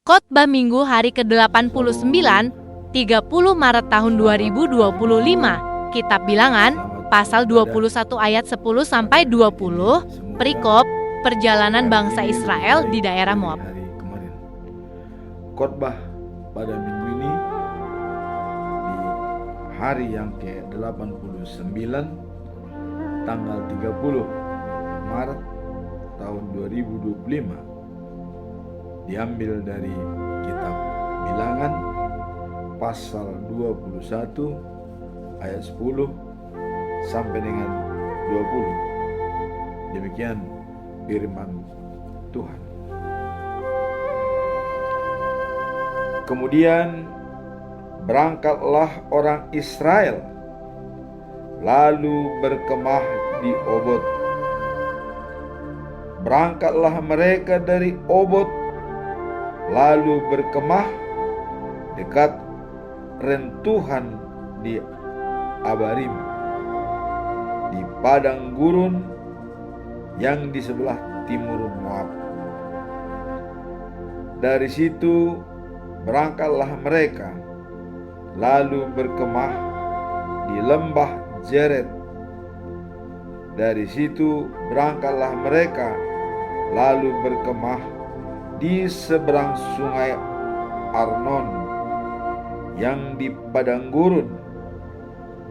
Khotbah Minggu hari ke-89, 30 Maret tahun 2025. Kitab Bilangan, pasal 21 ayat 10 sampai 20, perikop perjalanan bangsa Israel di daerah Moab. Khotbah pada minggu ini di hari yang ke-89 tanggal 30 Maret tahun 2025 diambil dari kitab Bilangan pasal 21 ayat 10 sampai dengan 20. Demikian firman Tuhan. Kemudian berangkatlah orang Israel lalu berkemah di Obot. Berangkatlah mereka dari Obot lalu berkemah dekat rentuhan di Abarim, di padang gurun yang di sebelah timur Moab. Dari situ berangkatlah mereka lalu berkemah di lembah Jered. Dari situ berangkatlah mereka lalu berkemah di seberang sungai Arnon yang di padang gurun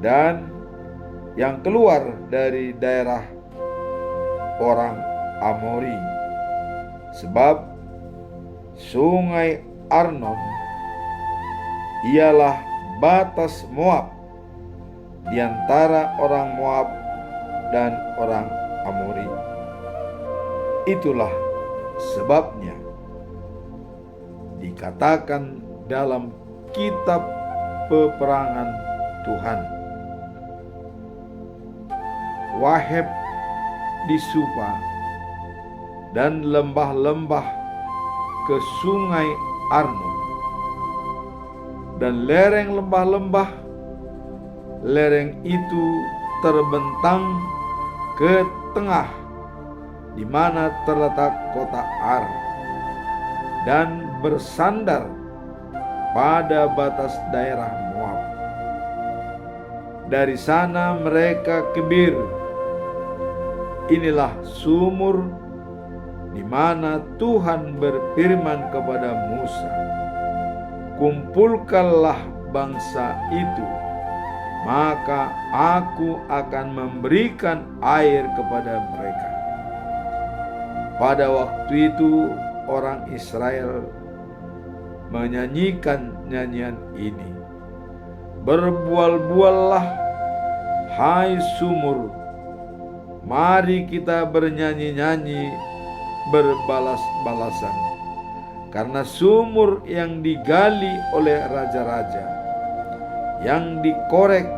dan yang keluar dari daerah orang Amori, sebab sungai Arnon ialah batas Moab di antara orang Moab dan orang Amori. Itulah sebabnya dikatakan dalam kitab peperangan Tuhan, Waheb di Supa dan lembah-lembah ke sungai Arnon, dan lereng lembah-lembah, lereng itu terbentang ke tengah di mana terletak kota Ar, dan bersandar pada batas daerah Moab. Dari sana mereka ke Bir. Inilah sumur di mana Tuhan berfirman kepada Musa, "Kumpulkanlah bangsa itu, maka aku akan memberikan air kepada mereka." Pada waktu itu orang Israel menyanyikan nyanyian ini, "Berbual-buallah, hai sumur, mari kita bernyanyi-nyanyi, berbalas-balasan, karena sumur yang digali oleh raja-raja, yang dikorek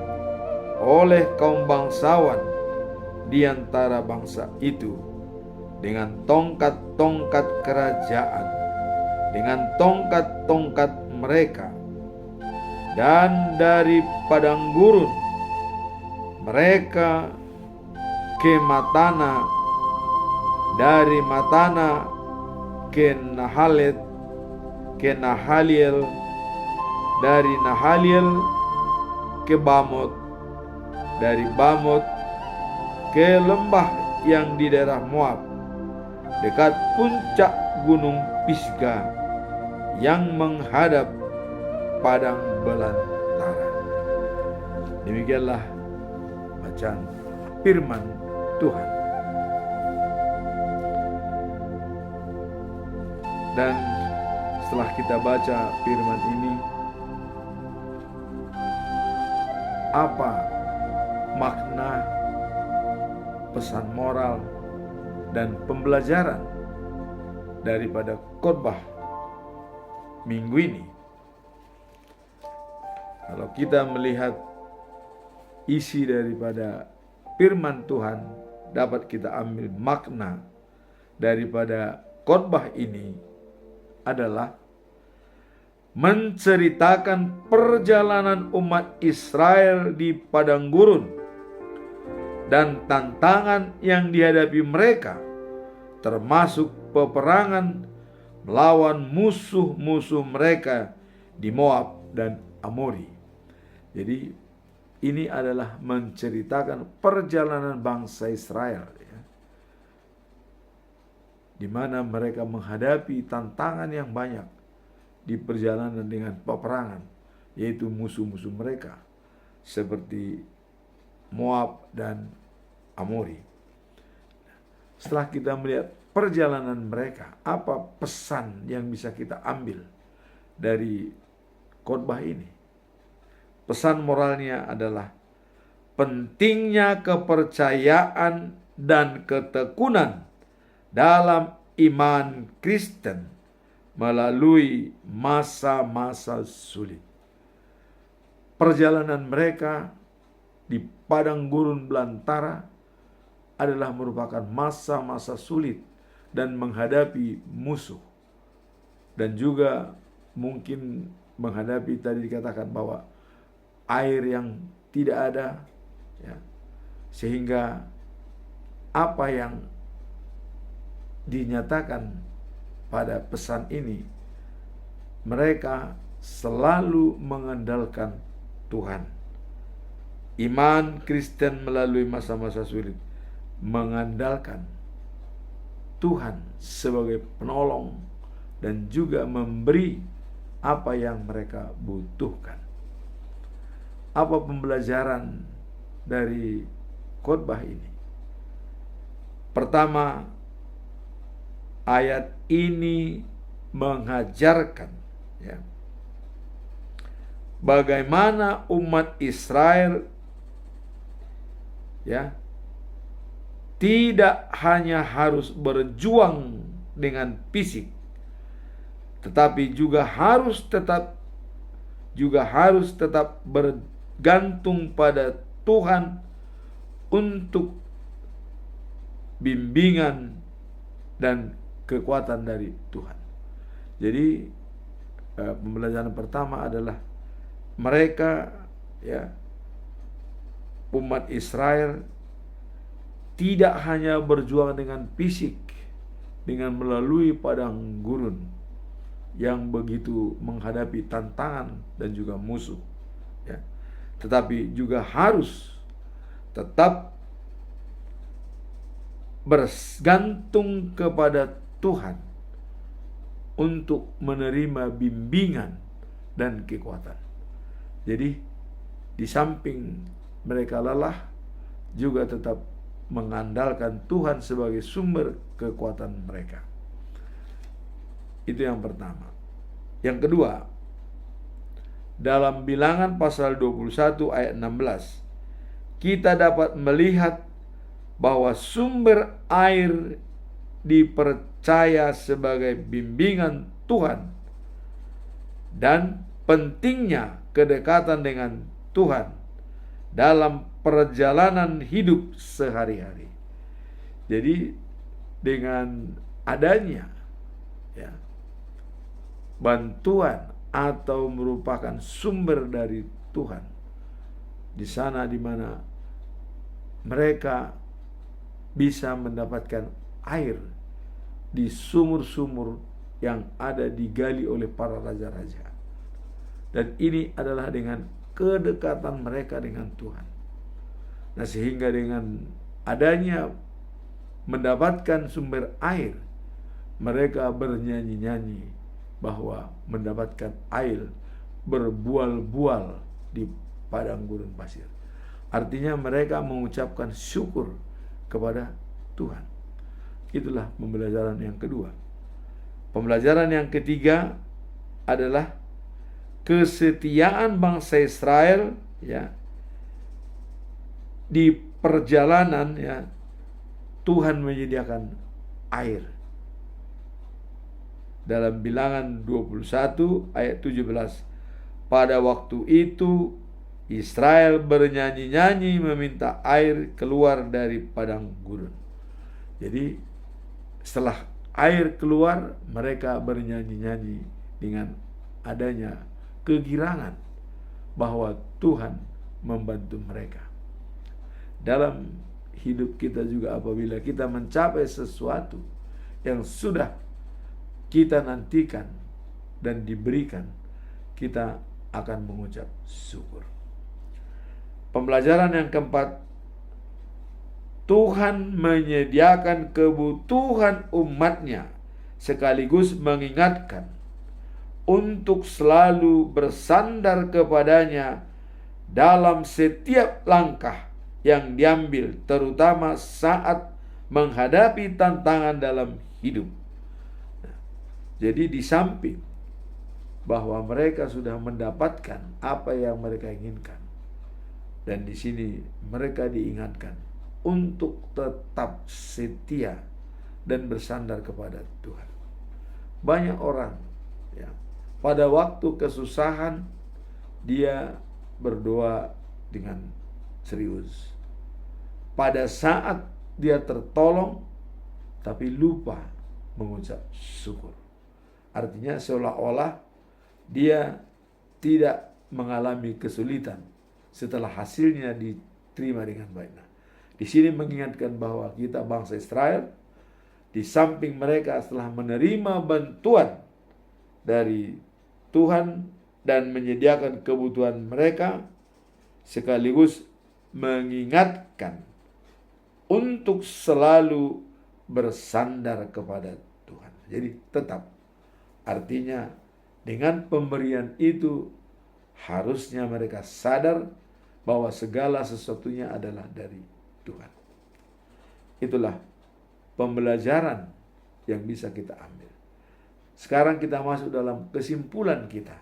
oleh kaum bangsawan di antara bangsa itu, dengan tongkat-tongkat kerajaan, dengan tongkat-tongkat mereka, dan dari padang gurun mereka ke Matana, dari Matana ke Nahaliel, dari Nahaliel ke Bamot, dari Bamot ke lembah yang di daerah Moab, dekat puncak gunung Pisga yang menghadap padang belantara. Demikianlah bacaan firman Tuhan. Dan setelah kita baca firman ini, apa makna, pesan moral, dan pembelajaran daripada khotbah minggu ini? Kalau kita melihat isi daripada firman Tuhan, dapat kita ambil makna daripada khotbah ini adalah menceritakan perjalanan umat Israel di padang gurun dan tantangan yang dihadapi mereka, termasuk peperangan melawan musuh-musuh mereka di Moab dan Amori. Jadi ini adalah menceritakan perjalanan bangsa Israel, ya, di mana mereka menghadapi tantangan yang banyak di perjalanan dengan peperangan, yaitu musuh-musuh mereka seperti Moab dan Amori. Setelah kita melihat perjalanan mereka, apa pesan yang bisa kita ambil dari khotbah ini? Pesan moralnya adalah pentingnya kepercayaan dan ketekunan dalam iman Kristen melalui masa-masa sulit. Perjalanan mereka di padang gurun belantara adalah merupakan masa-masa sulit dan menghadapi musuh. Dan juga mungkin menghadapi, tadi dikatakan bahwa air yang tidak ada, ya, sehingga apa yang dinyatakan pada pesan ini, mereka selalu mengandalkan Tuhan. Iman Kristen melalui masa-masa sulit mengandalkan Tuhan sebagai penolong dan juga memberi apa yang mereka butuhkan. Apa pembelajaran dari khotbah ini? Pertama, ayat ini mengajarkan, ya, bagaimana umat Israel, ya, tidak hanya harus berjuang dengan fisik, tetapi juga harus tetap bergantung pada Tuhan untuk bimbingan dan kekuatan dari Tuhan. Jadi pembelajaran pertama adalah mereka, ya, umat Israel tidak hanya berjuang dengan fisik, dengan melalui padang gurun yang begitu menghadapi tantangan dan juga musuh, ya, tetapi juga harus tetap bergantung kepada Tuhan untuk menerima bimbingan dan kekuatan. Jadi di samping mereka lelah, juga tetap mengandalkan Tuhan sebagai sumber kekuatan mereka. Itu yang pertama. Yang kedua, dalam Bilangan pasal 21 ayat 16, kita dapat melihat bahwa sumber air dipercaya sebagai bimbingan Tuhan dan pentingnya kedekatan dengan Tuhan dalam perjalanan hidup sehari-hari. Jadi dengan adanya, ya, bantuan atau merupakan sumber dari Tuhan di sana di mana mereka bisa mendapatkan air di sumur-sumur yang ada digali oleh para raja-raja. Dan ini adalah dengan kedekatan mereka dengan Tuhan. Nah, sehingga dengan adanya mendapatkan sumber air, mereka bernyanyi-nyanyi bahwa mendapatkan air berbual-bual di padang gurun pasir. Artinya mereka mengucapkan syukur kepada Tuhan. Itulah pembelajaran yang kedua. Pembelajaran yang ketiga adalah kesetiaan bangsa Israel, ya, di perjalanan, ya, Tuhan menyediakan air. Dalam Bilangan 21 ayat 17, pada waktu itu Israel bernyanyi-nyanyi meminta air keluar dari padang gurun. Jadi setelah air keluar, mereka bernyanyi-nyanyi dengan adanya kegirangan bahwa Tuhan membantu mereka. Dalam hidup kita juga, apabila kita mencapai sesuatu yang sudah kita nantikan dan diberikan, kita akan mengucap syukur. Pembelajaran yang keempat, Tuhan menyediakan kebutuhan umatnya sekaligus mengingatkan untuk selalu bersandar kepadanya dalam setiap langkah yang diambil, terutama saat menghadapi tantangan dalam hidup. Jadi di samping bahwa mereka sudah mendapatkan apa yang mereka inginkan, dan di sini mereka diingatkan untuk tetap setia dan bersandar kepada Tuhan. Banyak orang ya, pada waktu kesusahan dia berdoa dengan serius. Pada saat dia tertolong, tapi lupa mengucap syukur. Artinya seolah-olah dia tidak mengalami kesulitan setelah hasilnya diterima dengan baik. Nah, di sini mengingatkan bahwa kita bangsa Israel, di samping mereka setelah menerima bantuan dari Tuhan dan menyediakan kebutuhan mereka, sekaligus mengingatkan untuk selalu bersandar kepada Tuhan. Jadi tetap, artinya dengan pemberian itu harusnya mereka sadar bahwa segala sesuatunya adalah dari Tuhan. Itulah pembelajaran yang bisa kita ambil. Sekarang kita masuk dalam kesimpulan kita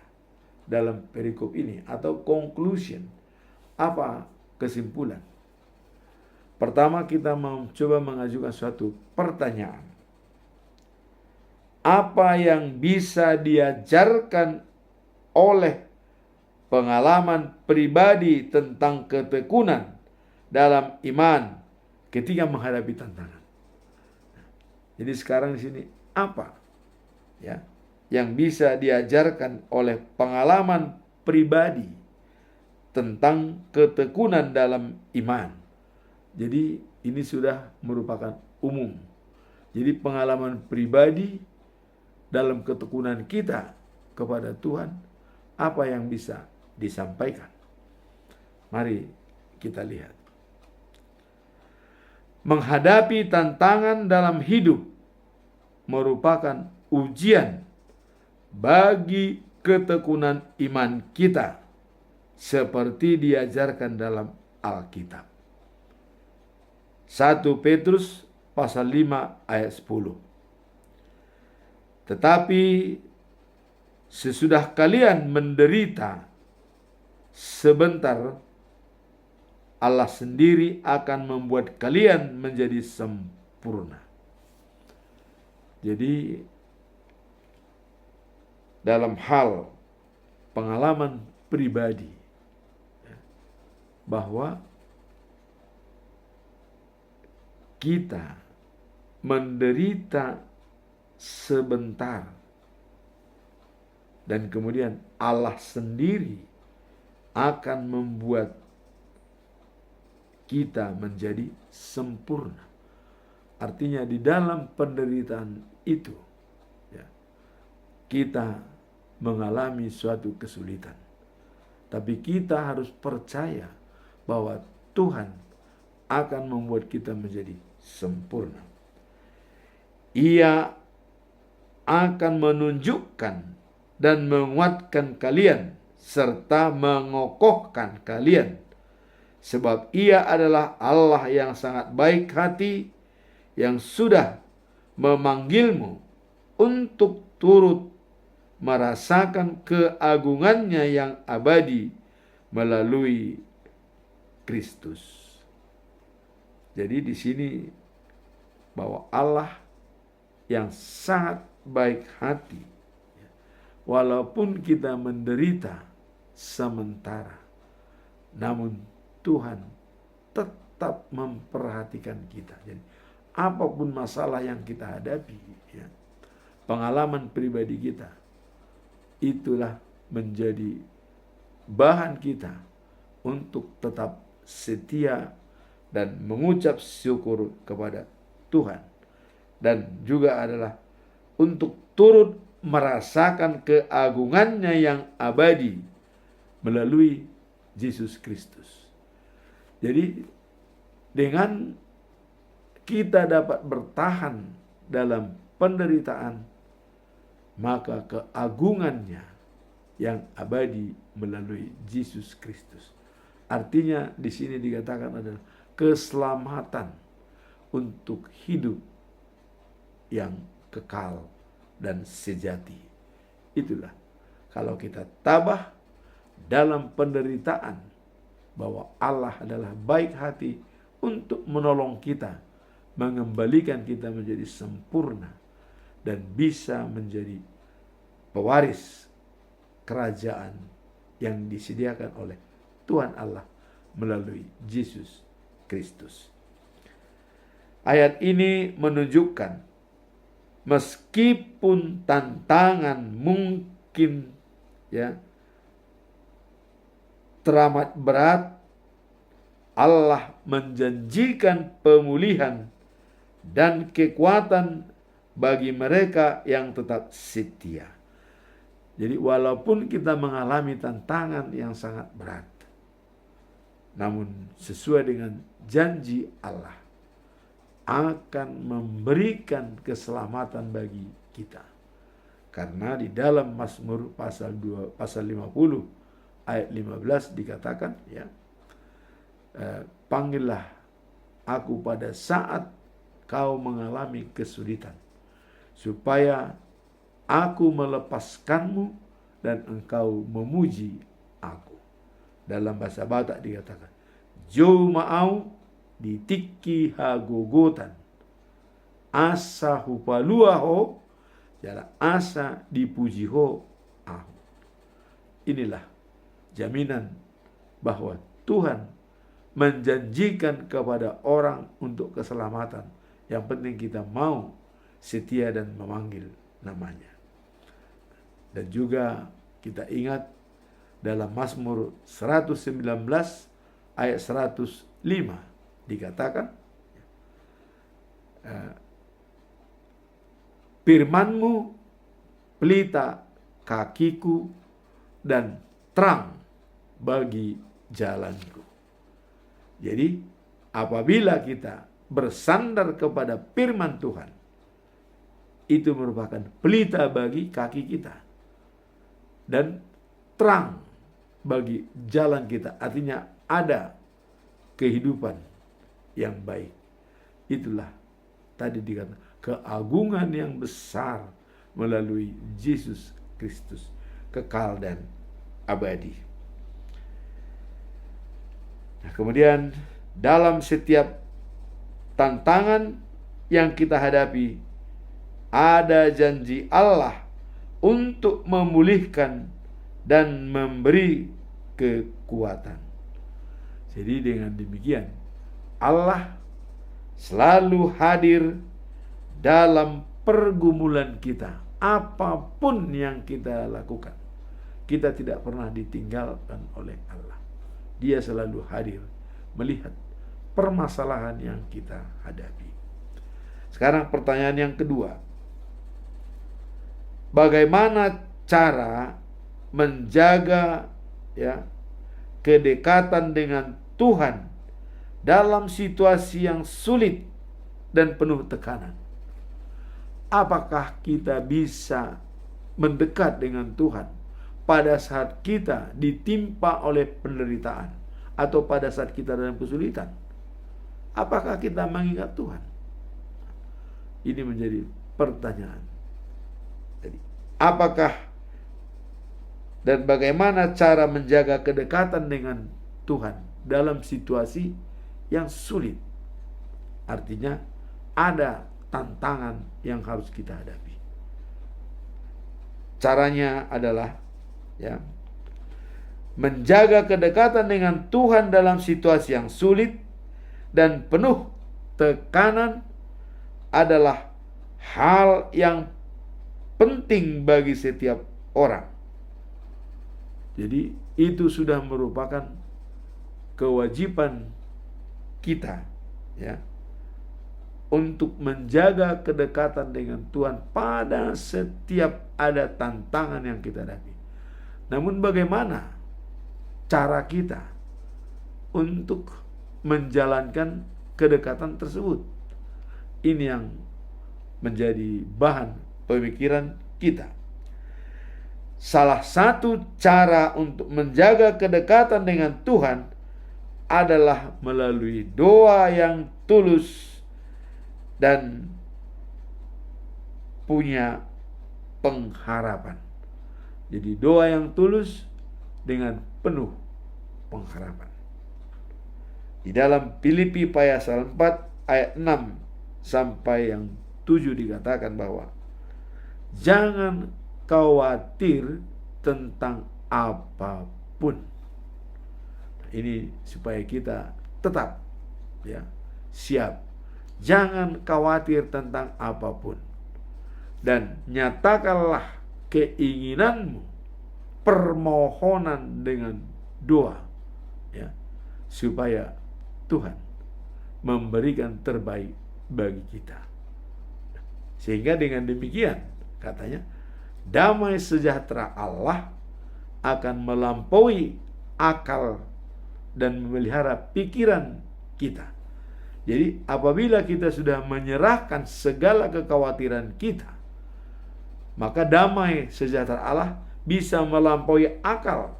dalam perikop ini atau conclusion. Apa kesimpulan? Pertama, kita mencoba mengajukan suatu pertanyaan. Apa yang bisa diajarkan oleh pengalaman pribadi tentang ketekunan dalam iman ketika menghadapi tantangan? Jadi sekarang di sini apa ya yang bisa diajarkan oleh pengalaman pribadi tentang ketekunan dalam iman? Jadi ini sudah merupakan umum. Jadi pengalaman pribadi dalam ketekunan kita kepada Tuhan, apa yang bisa disampaikan? Mari kita lihat. Menghadapi tantangan dalam hidup merupakan ujian bagi ketekunan iman kita, seperti diajarkan dalam Alkitab. 1 Petrus pasal 5 ayat 10. Tetapi sesudah kalian menderita sebentar, Allah sendiri akan membuat kalian menjadi sempurna. Jadi dalam hal pengalaman pribadi, bahwa kita menderita sebentar dan kemudian Allah sendiri akan membuat kita menjadi sempurna. Artinya di dalam penderitaan itu ya, kita mengalami suatu kesulitan, tapi kita harus percaya bahwa Tuhan akan membuat kita menjadi sempurna. Ia akan menunjukkan dan menguatkan kalian serta mengokohkan kalian, sebab Ia adalah Allah yang sangat baik hati, yang sudah memanggilmu untuk turut merasakan keagungannya yang abadi melalui Kristus. Jadi di sini bahwa Allah yang sangat baik hati, walaupun kita menderita sementara, namun Tuhan tetap memperhatikan kita. Jadi apapun masalah yang kita hadapi, ya, pengalaman pribadi kita, itulah menjadi bahan kita untuk tetap setia dan mengucap syukur kepada Tuhan. Dan juga adalah untuk turut merasakan keagungannya yang abadi melalui Yesus Kristus. Jadi dengan kita dapat bertahan dalam penderitaan, maka keagungannya yang abadi melalui Yesus Kristus. Artinya di sini dikatakan adalah keselamatan untuk hidup yang kekal dan sejati. Itulah kalau kita tabah dalam penderitaan bahwa Allah adalah baik hati untuk menolong kita, mengembalikan kita menjadi sempurna dan bisa menjadi pewaris kerajaan yang disediakan oleh Tuhan Allah melalui Yesus Kristus. Ayat ini menunjukkan meskipun tantangan mungkin teramat berat, Allah menjanjikan pemulihan dan kekuatan bagi mereka yang tetap setia. Jadi walaupun kita mengalami tantangan yang sangat berat, namun sesuai dengan janji Allah akan memberikan keselamatan bagi kita. Karena di dalam Mazmur pasal 50 ayat 15 dikatakan panggillah aku pada saat kau mengalami kesulitan, supaya aku melepaskanmu dan engkau memuji aku. Dalam bahasa Batak dikatakan, Jo ma'au ditiki hagogotan, asa hupalua ho, jala asa dipuji ho ahu. Inilah jaminan bahwa Tuhan menjanjikan kepada orang untuk keselamatan. Yang penting kita mau setia dan memanggil namanya. Dan juga kita ingat dalam Mazmur 119 ayat 105 dikatakan, firman-Mu pelita kakiku dan terang bagi jalanku. Jadi apabila kita bersandar kepada firman Tuhan, itu merupakan pelita bagi kaki kita dan terang bagi jalan kita. Artinya ada kehidupan yang baik. Itulah tadi dikatakan keagungan yang besar melalui Yesus Kristus, kekal dan abadi. Nah, kemudian dalam setiap tantangan yang kita hadapi, ada janji Allah untuk memulihkan dan memberi kekuatan. Jadi dengan demikian, Allah selalu hadir dalam pergumulan kita. Apapun yang kita lakukan, kita tidak pernah ditinggalkan oleh Allah. Dia selalu hadir melihat permasalahan yang kita hadapi. Sekarang pertanyaan yang kedua. Bagaimana cara menjaga kedekatan dengan Tuhan dalam situasi yang sulit dan penuh tekanan? Apakah kita bisa mendekat dengan Tuhan pada saat kita ditimpa oleh penderitaan atau pada saat kita dalam kesulitan? Apakah kita mengingat Tuhan? Ini menjadi pertanyaan. Jadi, apakah dan bagaimana cara menjaga kedekatan dengan Tuhan dalam situasi yang sulit? Artinya ada tantangan yang harus kita hadapi. Caranya adalah menjaga kedekatan dengan Tuhan dalam situasi yang sulit dan penuh tekanan adalah hal yang penting bagi setiap orang. Jadi itu sudah merupakan kewajiban kita untuk menjaga kedekatan dengan Tuhan pada setiap ada tantangan yang kita hadapi. Namun bagaimana cara kita untuk menjalankan kedekatan tersebut? Ini yang menjadi bahan pemikiran kita. Salah satu cara untuk menjaga kedekatan dengan Tuhan adalah melalui doa yang tulus dan punya pengharapan. Jadi doa yang tulus dengan penuh pengharapan. Di dalam Filipi pasal 4 ayat 6 sampai yang 7 dikatakan bahwa jangan khawatir tentang apapun. Ini supaya kita tetap siap. Jangan khawatir tentang apapun. Dan nyatakanlah keinginanmu, permohonan dengan doa, supaya Tuhan memberikan terbaik bagi kita. Sehingga dengan demikian, katanya, damai sejahtera Allah akan melampaui akal dan memelihara pikiran kita. Jadi apabila kita sudah menyerahkan segala kekhawatiran kita, maka damai sejahtera Allah bisa melampaui akal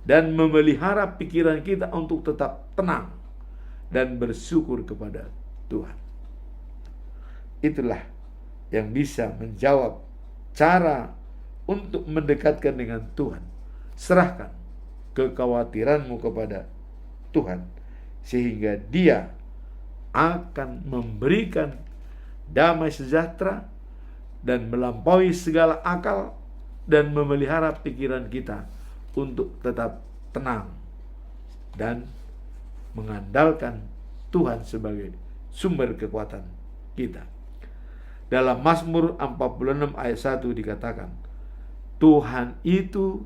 dan memelihara pikiran kita untuk tetap tenang dan bersyukur kepada Tuhan. Itulah yang bisa menjawab cara untuk mendekatkan dengan Tuhan. Serahkan kekhawatiranmu kepada Tuhan, sehingga Dia akan memberikan damai sejahtera dan melampaui segala akal dan memelihara pikiran kita untuk tetap tenang dan mengandalkan Tuhan sebagai sumber kekuatan kita. Dalam Mazmur 46 ayat 1 dikatakan, Tuhan itu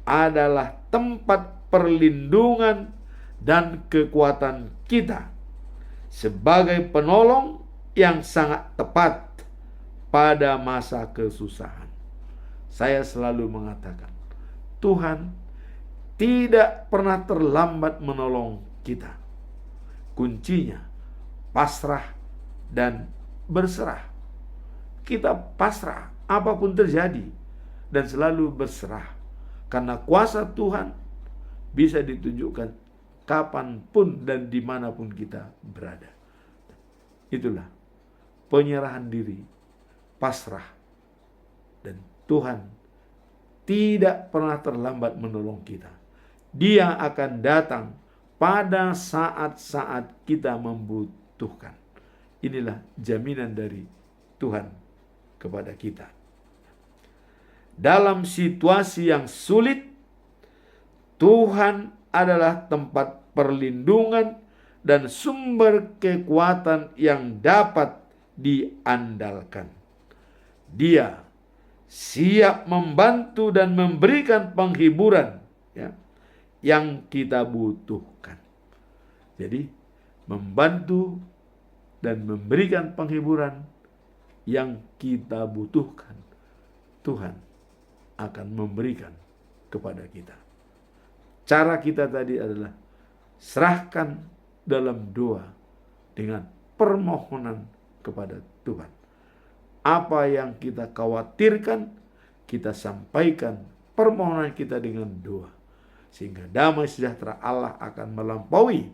adalah tempat perlindungan dan kekuatan kita, sebagai penolong yang sangat tepat pada masa kesusahan. Saya selalu mengatakan, Tuhan tidak pernah terlambat menolong kita. Kuncinya pasrah dan berserah. Kita pasrah apapun terjadi dan selalu berserah, karena kuasa Tuhan bisa ditunjukkan kapanpun dan dimanapun kita berada. Itulah penyerahan diri, pasrah, dan Tuhan tidak pernah terlambat menolong kita. Dia akan datang pada saat-saat kita membutuhkan. Inilah jaminan dari Tuhan kepada kita. Dalam situasi yang sulit, Tuhan adalah tempat perlindungan dan sumber kekuatan yang dapat diandalkan. Dia siap membantu dan memberikan penghiburan yang kita butuhkan. Jadi membantu dan memberikan penghiburan yang kita butuhkan, Tuhan akan memberikan kepada kita. Cara kita tadi adalah serahkan dalam doa dengan permohonan kepada Tuhan. Apa yang kita khawatirkan, kita sampaikan permohonan kita dengan doa, sehingga damai sejahtera Allah akan melampaui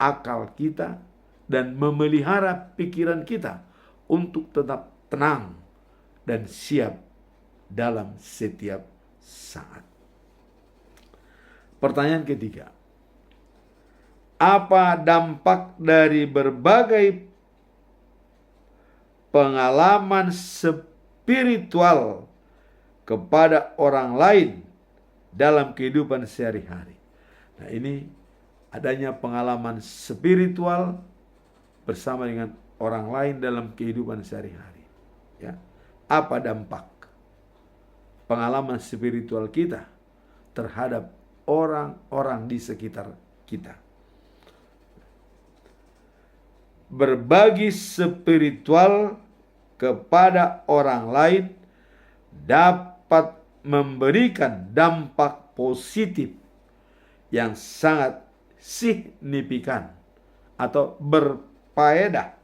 akal kita dan memelihara pikiran kita untuk tetap tenang dan siap dalam setiap saat. Pertanyaan ketiga, apa dampak dari berbagai pengalaman spiritual kepada orang lain dalam kehidupan sehari-hari? Nah, ini adanya pengalaman spiritual bersama dengan orang lain dalam kehidupan sehari-hari. Apa dampak pengalaman spiritual kita terhadap orang-orang di sekitar kita? berbagi spiritual kepada orang lain dapat memberikan dampak positif yang sangat signifikan atau berfaedah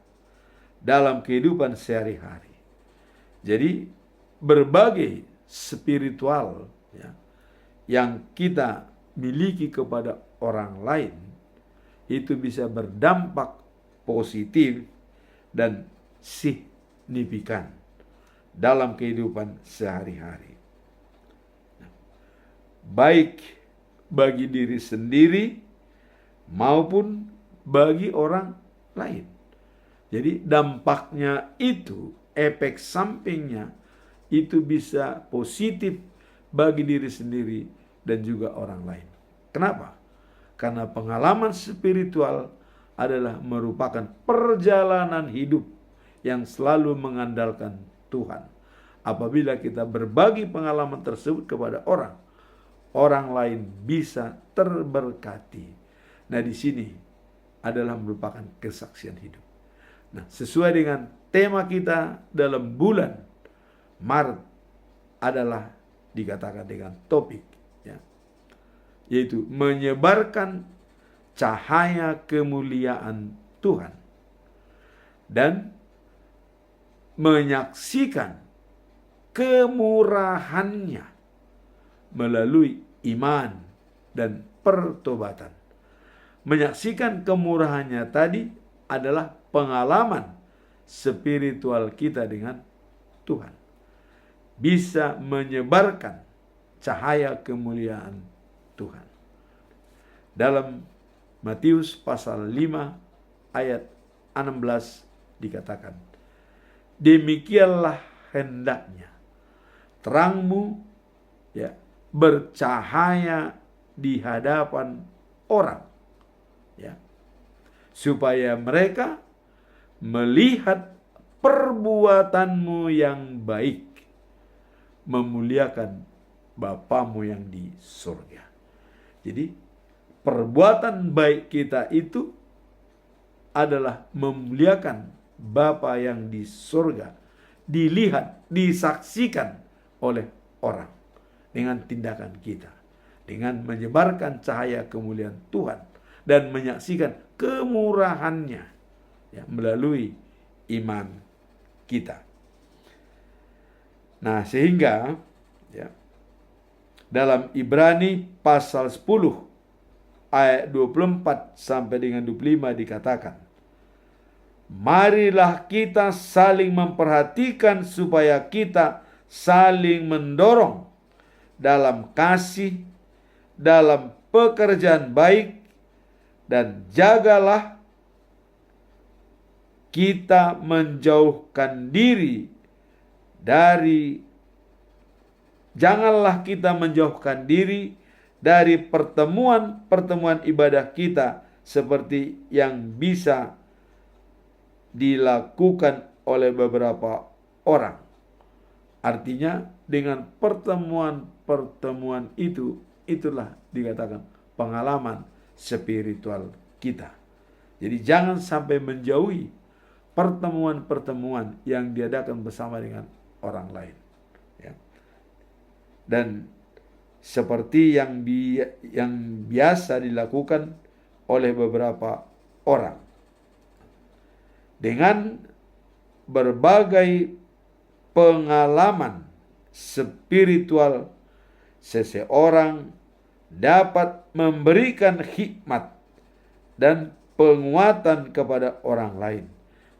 dalam kehidupan sehari-hari. Jadi berbagai spiritual yang kita miliki kepada orang lain itu bisa berdampak positif dan signifikan dalam kehidupan sehari-hari. Baik bagi diri sendiri maupun bagi orang lain. Jadi dampaknya itu, efek sampingnya itu bisa positif bagi diri sendiri dan juga orang lain. Kenapa? Karena pengalaman spiritual adalah merupakan perjalanan hidup yang selalu mengandalkan Tuhan. Apabila kita berbagi pengalaman tersebut kepada orang lain bisa terberkati. Nah, di sini adalah merupakan kesaksian hidup. Nah, sesuai dengan tema kita dalam bulan Maret adalah dikatakan dengan topik yaitu menyebarkan cahaya kemuliaan Tuhan dan menyaksikan kemurahannya melalui iman dan pertobatan. Menyaksikan kemurahannya tadi adalah pengalaman spiritual kita dengan Tuhan. Bisa menyebarkan cahaya kemuliaan Tuhan. Dalam Matius pasal 5 ayat 16 dikatakan, demikianlah hendaknya terangmu bercahaya di hadapan orang, supaya mereka melihat perbuatanmu yang baik, memuliakan Bapamu yang di surga. Jadi perbuatan baik kita itu adalah memuliakan Bapa yang di surga, dilihat, disaksikan oleh orang dengan tindakan kita, dengan menyebarkan cahaya kemuliaan Tuhan dan menyaksikan kemurahannya melalui iman kita. Nah, sehingga dalam Ibrani pasal 10 ayat 24 sampai dengan 25 dikatakan, marilah kita saling memperhatikan supaya kita saling mendorong dalam kasih, dalam pekerjaan baik, dan jagalah kita janganlah kita menjauhkan diri dari pertemuan-pertemuan ibadah kita seperti yang bisa dilakukan oleh beberapa orang. Artinya dengan pertemuan-pertemuan itulah dikatakan pengalaman spiritual kita. Jadi jangan sampai menjauhi pertemuan-pertemuan yang diadakan bersama dengan orang lain. Dan seperti yang biasa dilakukan oleh beberapa orang, dengan berbagai pengalaman spiritual, seseorang dapat memberikan hikmat dan penguatan kepada orang lain.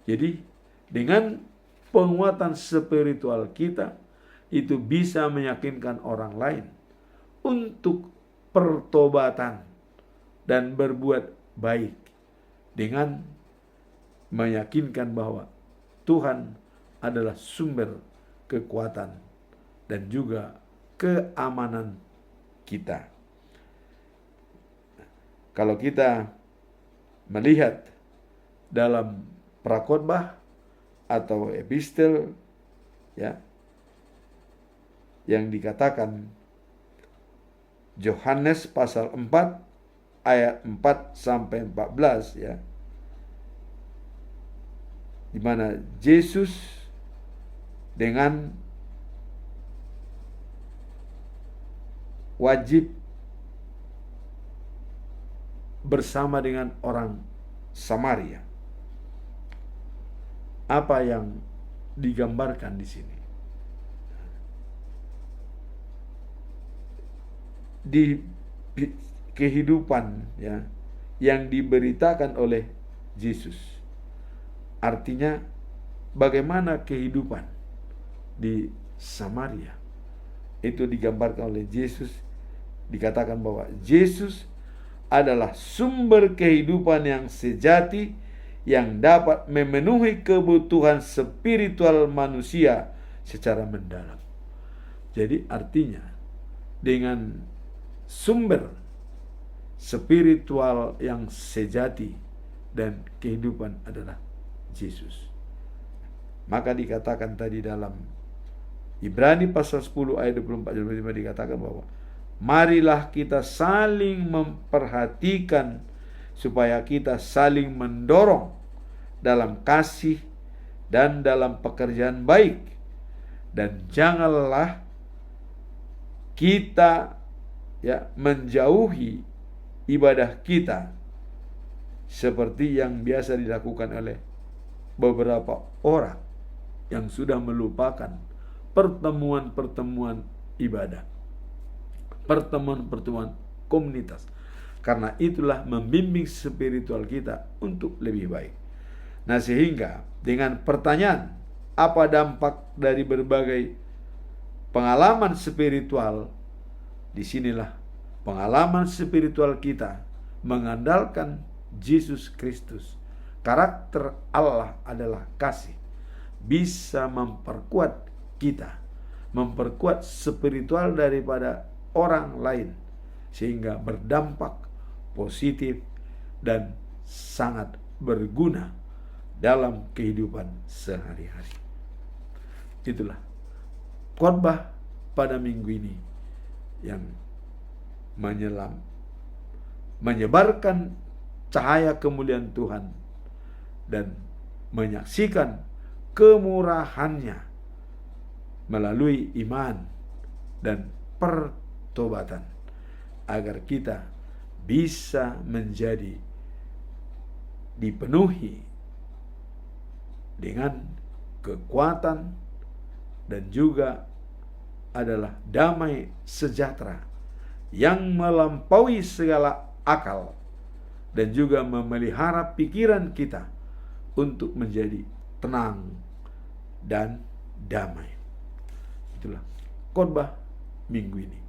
Jadi dengan penguatan spiritual kita itu bisa meyakinkan orang lain untuk pertobatan dan berbuat baik, dengan meyakinkan bahwa Tuhan adalah sumber kekuatan dan juga keamanan kita. Kalau kita melihat dalam prakhotbah atau epistel yang dikatakan Yohanes pasal 4 ayat 4 sampai 14 di mana Yesus dengan wajib bersama dengan orang Samaria. Apa yang digambarkan di sini? Di kehidupan ya yang diberitakan oleh Yesus. Artinya bagaimana kehidupan di Samaria. Itu digambarkan oleh Yesus, dikatakan bahwa Yesus adalah sumber kehidupan yang sejati yang dapat memenuhi kebutuhan spiritual manusia secara mendalam. Jadi artinya dengan sumber spiritual yang sejati dan kehidupan adalah Yesus. Maka dikatakan tadi dalam Ibrani pasal 10 ayat 24-25 dikatakan bahwa marilah kita saling memperhatikan supaya kita saling mendorong dalam kasih dan dalam pekerjaan baik, dan janganlah kita menjauhi ibadah kita seperti yang biasa dilakukan oleh beberapa orang yang sudah melupakan pertemuan-pertemuan ibadah, pertemuan-pertemuan komunitas. Karena itulah membimbing spiritual kita untuk lebih baik. Nah, sehingga dengan pertanyaan apa dampak dari berbagai pengalaman spiritual, disinilah pengalaman spiritual kita mengandalkan Yesus Kristus. Karakter Allah adalah kasih, bisa memperkuat kita, memperkuat spiritual daripada orang lain, sehingga berdampak positif dan sangat berguna dalam kehidupan sehari-hari. Itulah khotbah pada minggu ini yang menyebarkan cahaya kemuliaan Tuhan dan menyaksikan kemurahannya melalui iman dan pertobatan, agar kita bisa menjadi dipenuhi dengan kekuatan dan juga adalah damai sejahtera yang melampaui segala akal dan juga memelihara pikiran kita untuk menjadi tenang dan damai. Itulah khotbah minggu ini.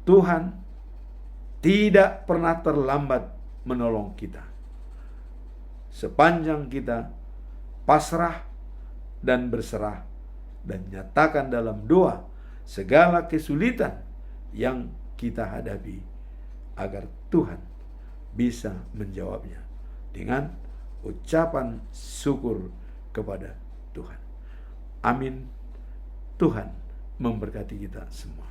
Tuhan tidak pernah terlambat menolong kita. Sepanjang kita pasrah dan berserah dan nyatakan dalam doa segala kesulitan yang kita hadapi, agar Tuhan bisa menjawabnya dengan ucapan syukur kepada Tuhan. Amin. Tuhan memberkati kita semua.